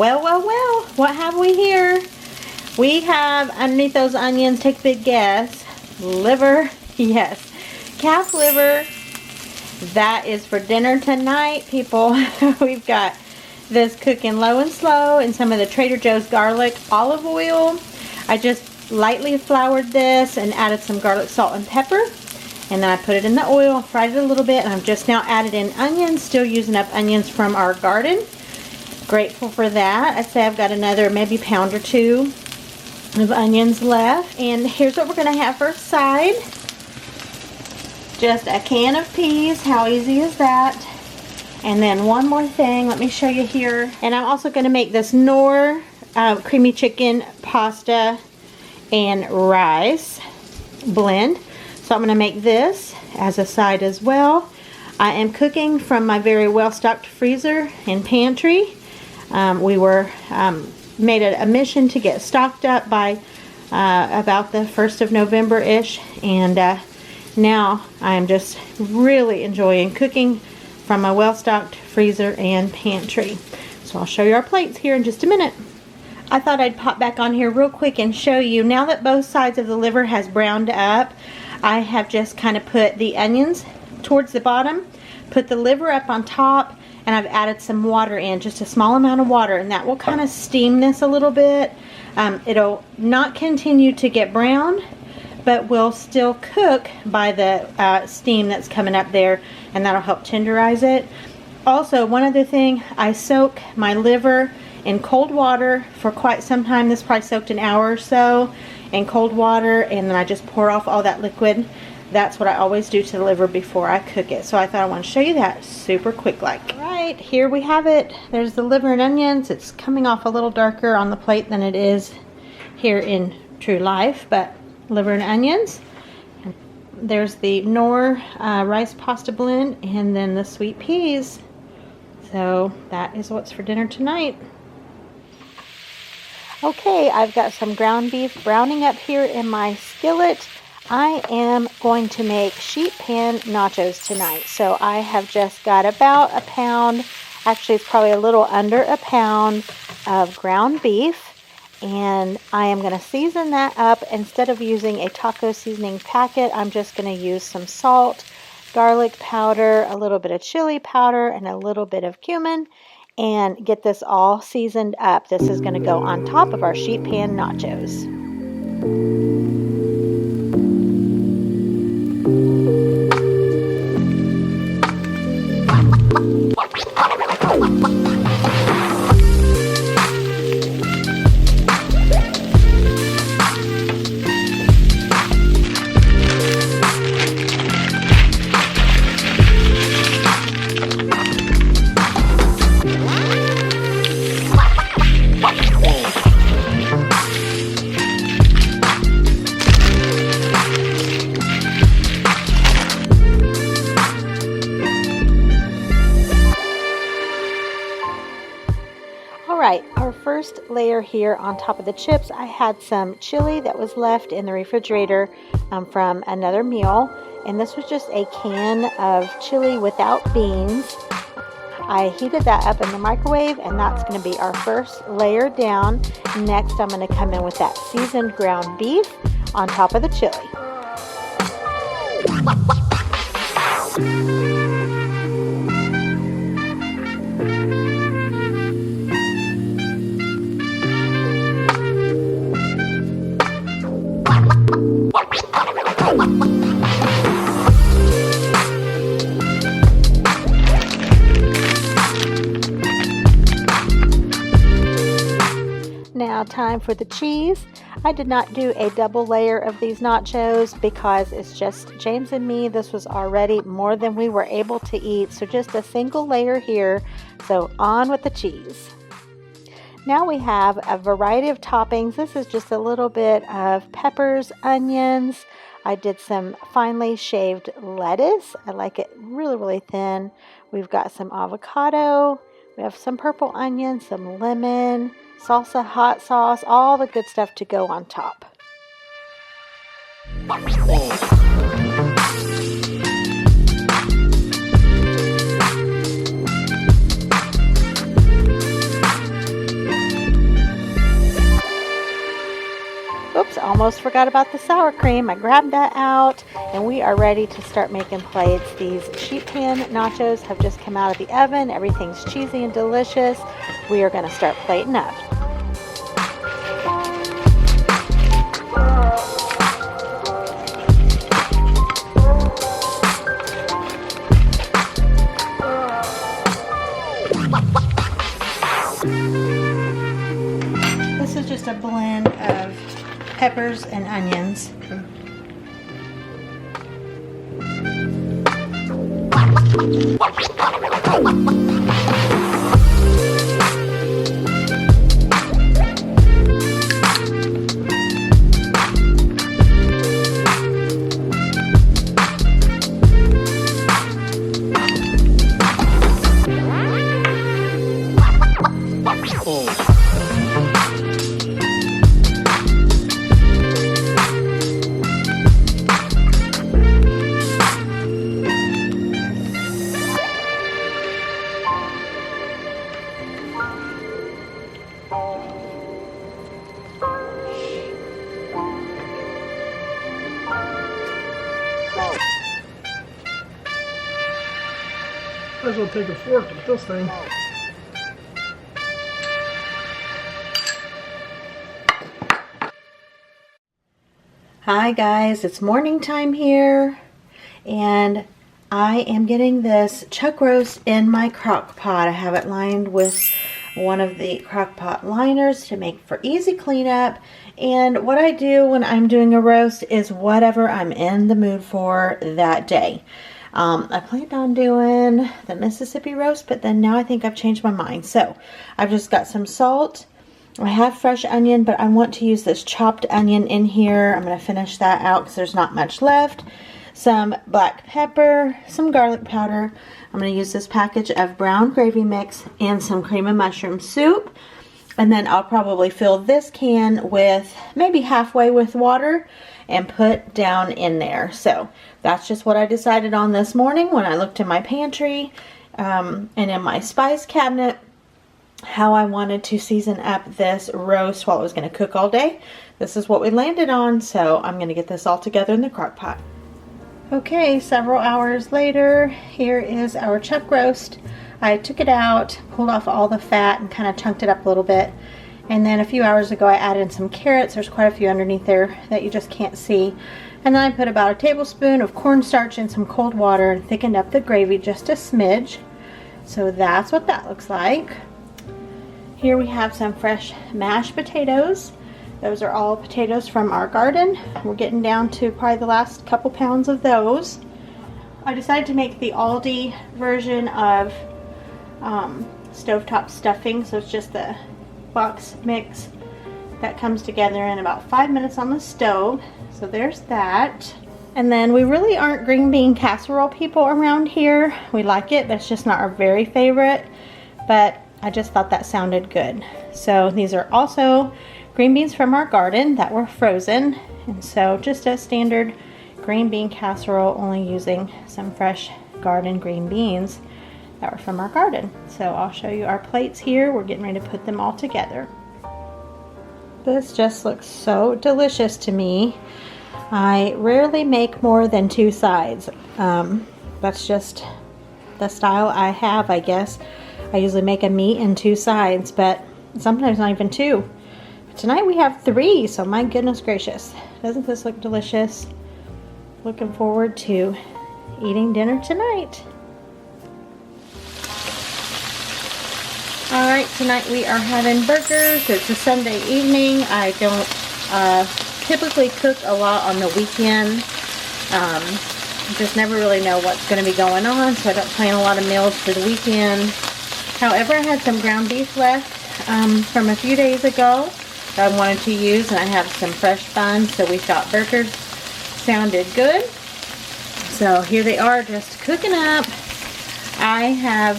Well, well, well, what have we here? We have, underneath those onions, take a big guess, liver, yes, calf liver. That is for dinner tonight, people. We've got this cooking low and slow in some of the Trader Joe's garlic olive oil. I just lightly floured this and added some garlic, salt, and pepper. And then I put it in the oil, fried it a little bit, and I've just now added in onions, still using up onions from our garden. Grateful for that. I'd say I've got another maybe pound or two of onions left. And here's what we're going to have for a side. Just a can of peas. How easy is that? And then one more thing. Let me show you here. And I'm also going to make this Knorr creamy chicken pasta and rice blend. So I'm going to make this as a side as well. I am cooking from my very well-stocked freezer and pantry. We were made it a mission to get stocked up by about the 1st of November-ish, and now I'm just really enjoying cooking from my well-stocked freezer and pantry. So I'll show you our plates here in just a minute. I thought I'd pop back on here real quick and show you, now that both sides of the liver has browned up, I have just kind of put the onions towards the bottom, put the liver up on top, and I've added some water in, just a small amount of water, and that will kind of steam this a little bit. It'll not continue to get brown, but will still cook by the steam that's coming up there, and that'll help tenderize it. Also, one other thing, I soak my liver in cold water for quite some time. This probably soaked an hour or so in cold water, and then I just pour off all that liquid. That's what I always do to the liver before I cook it. So I thought I want to show you that super quick like. Alright, here we have it. There's the liver and onions. It's coming off a little darker on the plate than it is here in true life, but liver and onions. And there's the Knorr rice pasta blend, and then the sweet peas. So that is what's for dinner tonight. Okay, I've got some ground beef browning up here in my skillet. I am going to make sheet pan nachos tonight. So I have just got about a pound, actually it's probably a little under a pound of ground beef. And I am going to season that up. Instead of using a taco seasoning packet, I'm just going to use some salt, garlic powder, a little bit of chili powder, and a little bit of cumin, and get this all seasoned up. This is going to go on top of our sheet pan nachos. Alright, our first layer here on top of the chips, I had some chili that was left in the refrigerator from another meal, and this was just a can of chili without beans. I heated that up in the microwave, and that's going to be our first layer down. Next, I'm going to come in with that seasoned ground beef on top of the chili. Now time for the cheese. I did not do a double layer of these nachos because it's just James and me. This was already more than we were able to eat, so just a single layer here. So on with the cheese. Now we have a variety of toppings. This is just a little bit of peppers, onions. I did some finely shaved lettuce. I like it really, really thin. We've got some avocado. We have some purple onion, some lemon, salsa, hot sauce, all the good stuff to go on top. Oops, almost forgot about the sour cream. I grabbed that out and we are ready to start making plates. These sheet pan nachos have just come out of the oven. Everything's cheesy and delicious. We are going to start plating up. This is just a blend of peppers and onions. Might as well take a fork with this thing. Hi guys, it's morning time here, and I am getting this chuck roast in my crock pot. I have it lined with one of the crock pot liners to make for easy cleanup. And what I do when I'm doing a roast is whatever I'm in the mood for that day. I planned on doing the Mississippi roast, but then now I think I've changed my mind. So I've just got some salt. I have fresh onion, but I want to use this chopped onion in here. I'm going to finish that out because there's not much left. Some black pepper, some garlic powder. I'm going to use this package of brown gravy mix and some cream of mushroom soup. And then I'll probably fill this can with maybe halfway with water and put down in there. So that's just what I decided on this morning when I looked in my pantry and in my spice cabinet, how I wanted to season up this roast while it was going to cook all day. This is what we landed on, so I'm going to get this all together in the crock pot. Okay, several hours later, here is our chuck roast. I took it out, pulled off all the fat, and kind of chunked it up a little bit. And then a few hours ago I added in some carrots. There's quite a few underneath there that you just can't see. And then I put about a tablespoon of cornstarch in some cold water and thickened up the gravy just a smidge. So that's what that looks like. Here we have some fresh mashed potatoes. Those are all potatoes from our garden. We're getting down to probably the last couple pounds of those. I decided to make the Aldi version of stovetop stuffing. So it's just the box mix that comes together in about 5 minutes on the stove. So there's that. And then we really aren't green bean casserole people around here. We like it, but it's just not our very favorite. But I just thought that sounded good. So these are also green beans from our garden that were frozen. And so just a standard green bean casserole, only using some fresh garden green beans that were from our garden. So I'll show you our plates here. We're getting ready to put them all together. This just looks so delicious to me. I rarely make more than 2 sides. That's just the style I have, I guess. I usually make a meat in 2 sides, but sometimes not even 2. But tonight we have 3, so my goodness gracious. Doesn't this look delicious? Looking forward to eating dinner tonight. Alright, tonight we are having burgers. It's a Sunday evening. I don't typically cook a lot on the weekend. Just never really know what's going to be going on, so I don't plan a lot of meals for the weekend. However, I had some ground beef left from a few days ago that I wanted to use, and I have some fresh buns, so we thought burgers sounded good. So here they are, just cooking up. I have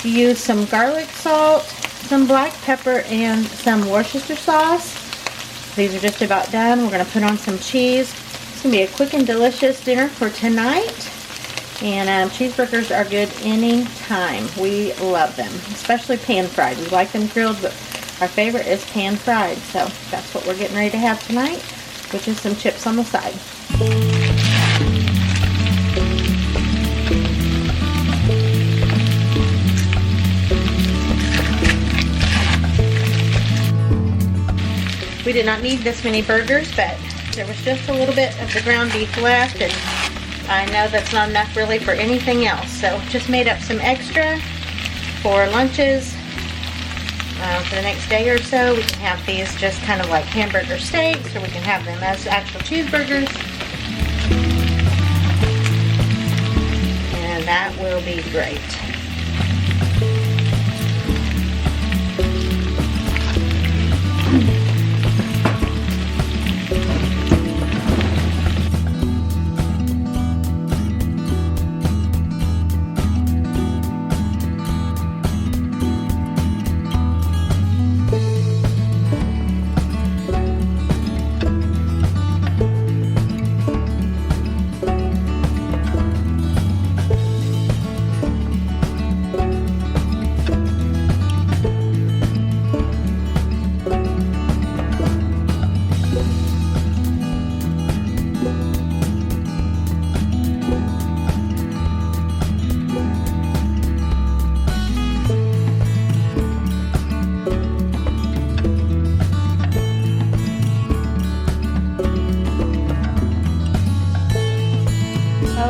use some garlic salt, some black pepper, and some Worcestershire sauce. These are just about done. We're going to put on some cheese. It's going to be a quick and delicious dinner for tonight. And cheeseburgers are good any time. We love them, especially pan fried. We like them grilled, but our favorite is pan fried. So that's what we're getting ready to have tonight, which is some chips on the side. We did not need this many burgers, but there was just a little bit of the ground beef left, and I know that's not enough really for anything else. So just made up some extra for lunches for the next day or so. We can have these just kind of like hamburger steaks, or we can have them as actual cheeseburgers. And that will be great.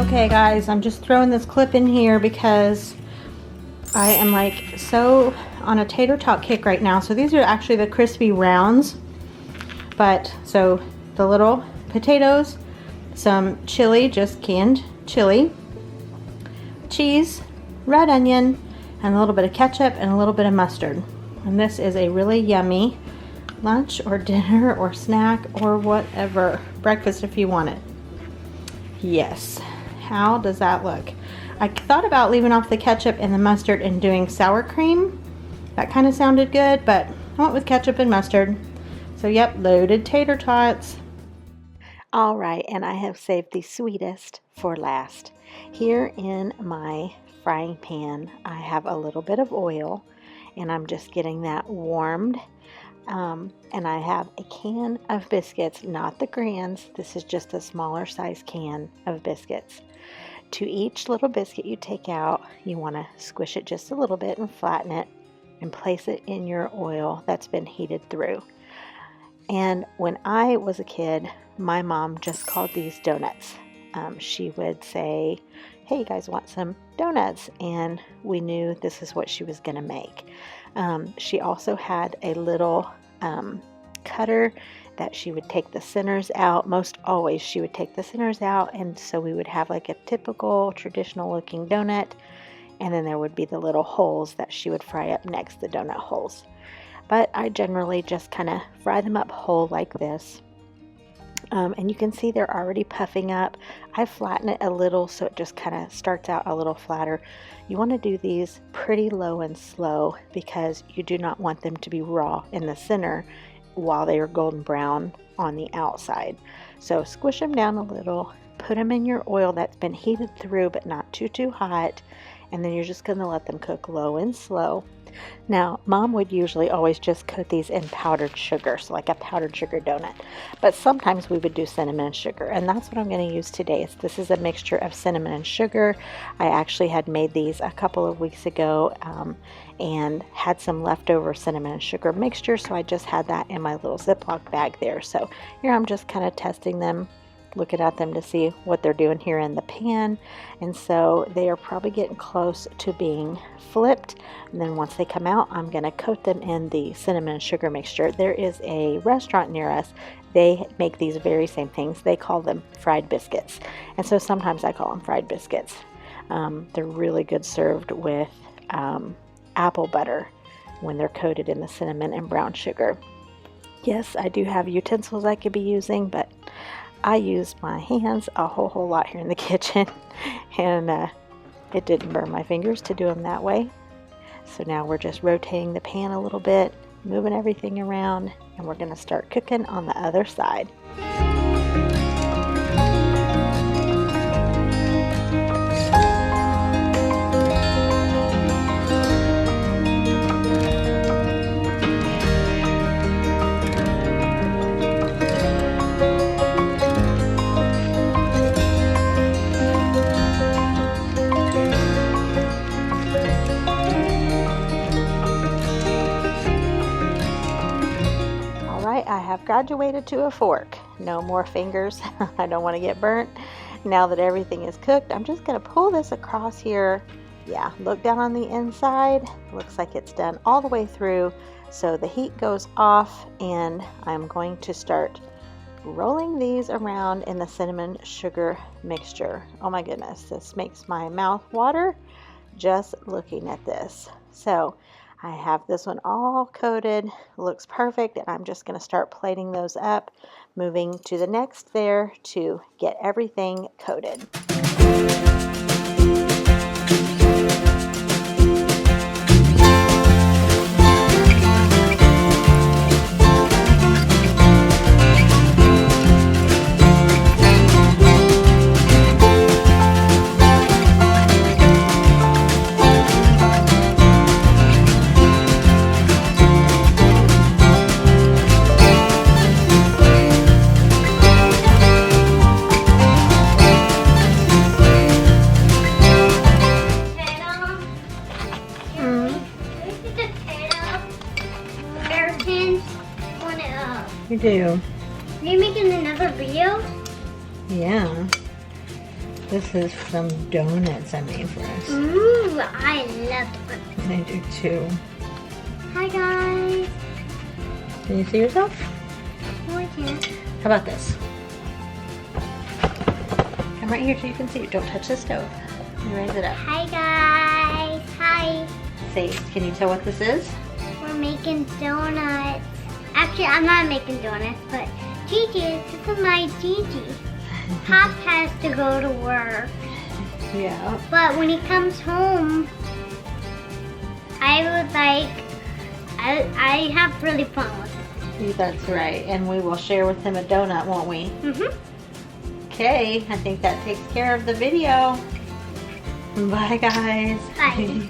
Okay guys, I'm just throwing this clip in here because I am like so on a tater tot kick right now. So these are actually the crispy rounds, but so the little potatoes, some chili, just canned chili, cheese, red onion, and a little bit of ketchup and a little bit of mustard. And this is a really yummy lunch or dinner or snack or whatever, breakfast if you want it. Yes. How does that look? I thought about leaving off the ketchup and the mustard and doing sour cream. That kind of sounded good, but I went with ketchup and mustard. So yep, loaded tater tots. All right, and I have saved the sweetest for last. Here in my frying pan, I have a little bit of oil, and I'm just getting that warmed. And I have a can of biscuits, not the grands. This is just a smaller size can of biscuits. To each little biscuit you take out, you want to squish it just a little bit and flatten it and place it in your oil that's been heated through. And when I was a kid, my mom just called these donuts. She would say, hey, you guys want some donuts? And we knew this is what she was going to make. She also had a little cutter that she would take the centers out. Most always she would take the centers out, and so we would have like a typical traditional looking donut, and then there would be the little holes that she would fry up next, the donut holes. But I generally just kind of fry them up whole like this. And you can see they're already puffing up. I flatten it a little so it just kind of starts out a little flatter. You want to do these pretty low and slow because you do not want them to be raw in the center while they are golden brown on the outside. So squish them down a little, put them in your oil that's been heated through but not too hot, and then you're just going to let them cook low and slow. Now, Mom would usually always just coat these in powdered sugar, so like a powdered sugar donut. But sometimes we would do cinnamon and sugar, and that's what I'm going to use today. This is a mixture of cinnamon and sugar. I actually had made these a couple of weeks ago and had some leftover cinnamon and sugar mixture, so I just had that in my little Ziploc bag there. So here I'm just kind of testing them, looking at them to see what they're doing here in the pan. And so they are probably getting close to being flipped, and then once they come out, I'm going to coat them in the cinnamon and sugar mixture. There is a restaurant near us. They make these very same things. They call them fried biscuits, and so sometimes I call them fried biscuits. They're really good served with apple butter when they're coated in the cinnamon and brown sugar. Yes, I do have utensils I could be using, but I used my hands a whole lot here in the kitchen, and it didn't burn my fingers to do them that way. So now we're just rotating the pan a little bit, moving everything around, and we're going to start cooking on the other side. I have graduated to a fork. No more fingers. I don't want to get burnt. Now that everything is cooked, I'm just going to pull this across here. Yeah, look down on the inside. Looks like it's done all the way through. So the heat goes off, and I'm going to start rolling these around in the cinnamon sugar mixture. Oh my goodness, this makes my mouth water just looking at this. So I have this one all coated, looks perfect, and I'm just going to start plating those up, moving to the next there to get everything coated. You do. Are you making another video? Yeah. This is some donuts I made for us. Ooh, I love donuts. I do too. Hi guys. Can you see yourself? Oh, I can't. How about this? Come right here so you can see. Don't touch the stove. And raise it up. Hi guys. Hi. Say, can you tell what this is? We're making donuts. Actually, I'm not making donuts, but Gigi, this is my Gigi. Pop has to go to work. Yeah. But when he comes home, I have really fun with it. That's right. And we will share with him a donut, won't we? Mm-hmm. Okay, I think that takes care of the video. Bye, guys. Bye.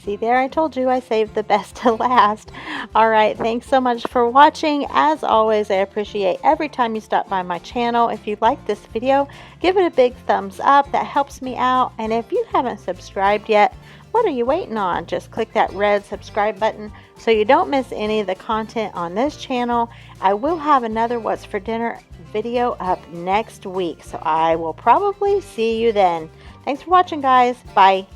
See there, I told you I saved the best to last. All right, thanks so much for watching. As always, I appreciate every time you stop by my channel. If you like this video, give it a big thumbs up. That helps me out. And if you haven't subscribed yet, what are you waiting on? Just click that red subscribe button so you don't miss any of the content on this channel. I will have another What's for Dinner video up next week, so I will probably see you then. Thanks for watching, guys. Bye.